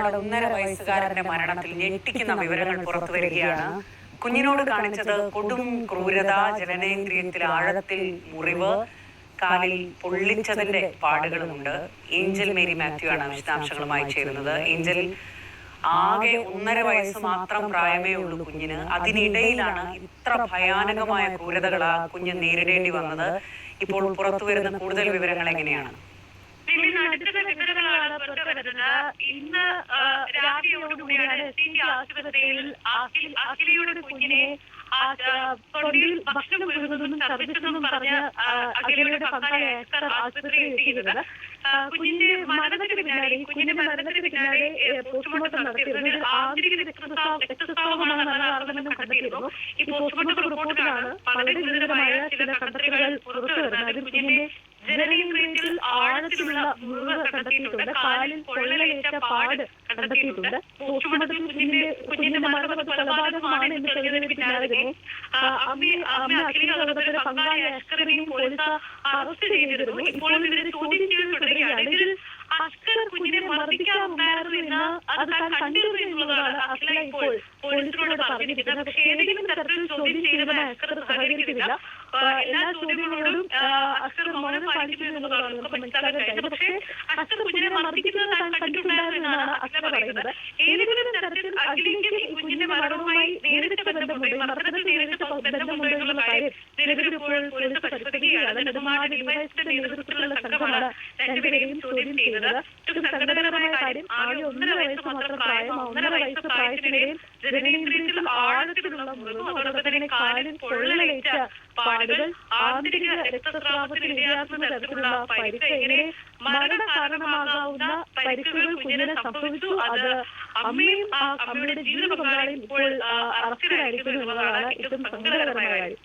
പാലക്കാട് 1.5 വയസ്സുകാരന്റെ മരണത്തിൽ ഞെട്ടിക്കുന്ന വിവരങ്ങൾ പുറത്തുവരികയാണ്. കുഞ്ഞിനോട് കാണിച്ചത് കൊടും ക്രൂരത, ജനനേന്ദ്രിയത്തിൽ ആഴത്തിൽ മുറിവ്, കാലിൽ പൊള്ളിച്ചതിന്റെ പാടുകളുമുണ്ട്. ഏഞ്ചൽ മേരി മാത്യു ആണ് വിശദാംശങ്ങളുമായി ചേരുന്നത്. ഏഞ്ചൽ, ആകെ 1.5 വയസ്സ് മാത്രം പ്രായമേ ഉള്ളൂ കുഞ്ഞിന്. അതിനിടയിലാണ് ഇത്ര ഭയാനകമായ ക്രൂരതകൾ ആ കുഞ്ഞ് നേരിടേണ്ടി വന്നത്. ഇപ്പോൾ പുറത്തുവരുന്ന കൂടുതൽ വിവരങ്ങൾ എങ്ങനെയാണ്? അടുത്ത വിവരങ്ങളാണ് പുറത്തുവരുന്നത്. ഇന്ന് രാവിലെയോടുകൂടിയാണ് STT ആശുപത്രിയിൽ അഖിലയുടെ കുഞ്ഞിനെ തൊണ്ടിയിൽ ഭക്ഷണം കൊടുക്കുന്നതും ഛർദ്ദിച്ചെന്നും പറഞ്ഞ് അഖിലയുടെ പങ്കാളി ആശുപത്രിയിൽ എത്തിയിരുന്നത്. കുഞ്ഞിന്റെ മരണത്തിന് പിന്നാലെ പോസ്റ്റ്മോർട്ടം നടത്തിയിരുന്നു. ആന്തരിക രക്തസ്രാവമാണെന്ന് അറിവുമെന്നും കണ്ടെത്തിയിരുന്നു. ഈ പോസ്റ്റ്മോർട്ടം റിപ്പോർട്ടിലാണ് വളരെ ഗുരുതരമായ ചില കണ്ടെത്തലുകൾ പുറത്തുവരുന്നത്. അതിൽ കുഞ്ഞിന്റെ ജനനേന്ദ്രിയത്തിൽ ആഴത്തിലുള്ള മുറിവ് കണ്ടെത്തിയിട്ടുണ്ട്. കാലിൽ പൊള്ളലേറ്റ പാട് കണ്ടെത്തിയിട്ടുണ്ട്. പോസ്റ്റ്മോർട്ടത്തിൽ കുഞ്ഞിന്റെ മരണം കൊലപാതകമാണ് എന്ന് തെളിഞ്ഞതിന് പിന്നാലെ തന്നെ അമ്മ അഖിലയുടെ പങ്കാളി അഷ്കറിനെയും പോലീസ് അറസ്റ്റ് ചെയ്തിരുന്നു. ഇപ്പോൾ ഇവരെ ചോദ്യം ചെയ്ത് തുടരുകയാണ്. ഇതിൽ അഷ്കർ കുഞ്ഞിനെ മർദ്ദിക്കാറുണ്ടായിരുന്നു എന്ന് അത് താൻ കണ്ടിരുന്നു എന്നുള്ളതാണ് അഖില ഇപ്പോൾ പോലീസിനോട് പറഞ്ഞിരിക്കുന്നത്. പക്ഷേ ഏതെങ്കിലും തരത്തിൽ ചോദ്യം ചെയ്യുന്നതിന് അഷ്കർ സഹകരിക്കുന്നില്ല. എല്ലാ ചോദ്യങ്ങളോടും അഷ്കർ മൗനം പാലിക്കുന്നു എന്നുള്ളതാണ് നമുക്ക് മനസ്സിലാക്കാൻ കഴിയുന്നത്. പക്ഷേ അഷ്കർ കുഞ്ഞിനെ മർദ്ദിക്കുന്നത് താൻ കണ്ടിട്ടുണ്ടായിരുന്നു എന്നാണ് അഖില പറയുന്നത്. ഏതെങ്കിലും തരത്തിൽ അഖിലയ്ക്ക് കുഞ്ഞിന്റെ മരണവുമായി നേരിട്ട ബന്ധമുണ്ടോ, മരണത്തിൽ നേരിട്ട ബന്ധമുണ്ടോ എന്നുള്ള കാര്യം നിലവിൽ ഇപ്പോൾ പോലീസ് പരിശോധിക്കുകയാണ്. നെടുമാട് ഡിവൈഎസ്പിയുടെ നേതൃത്വത്തിലുള്ള സംഘമാണ് രണ്ടുപേരെയും ചോദ്യം ചെയ്യുന്നത്. ഏറ്റവും സങ്കടകരമായ കാര്യം, ആകെ 1.5 വയസ്സ് മാത്രം പ്രായം. 1.5 വയസ്സ് പ്രായത്തിനിടയിൽ ജനനേന്ദ്രിയത്തിൽ ആഴത്തിലുള്ള മുറിവും അതോടൊപ്പം തന്നെ കാലിൽ പൊള്ളലേറ്റ പാടുകൾ, ആന്തരിക രക്തസ്രാവത്തിന് ഇടയാക്കുന്ന തരത്തിലുള്ള പരിക്ക്, ഇങ്ങനെ മരണ കാരണമാകാവുന്ന പരിക്കുകൾ കുഞ്ഞിന് സംഭവിച്ചു. അത് അമ്മയും അമ്മയുടെ ജീവിത പങ്കാളിയും ഇപ്പോൾ അറസ്റ്റിലായിരിക്കുന്നു എന്നുള്ളതാണ് ഏറ്റവും സങ്കടകരമായ കാര്യം.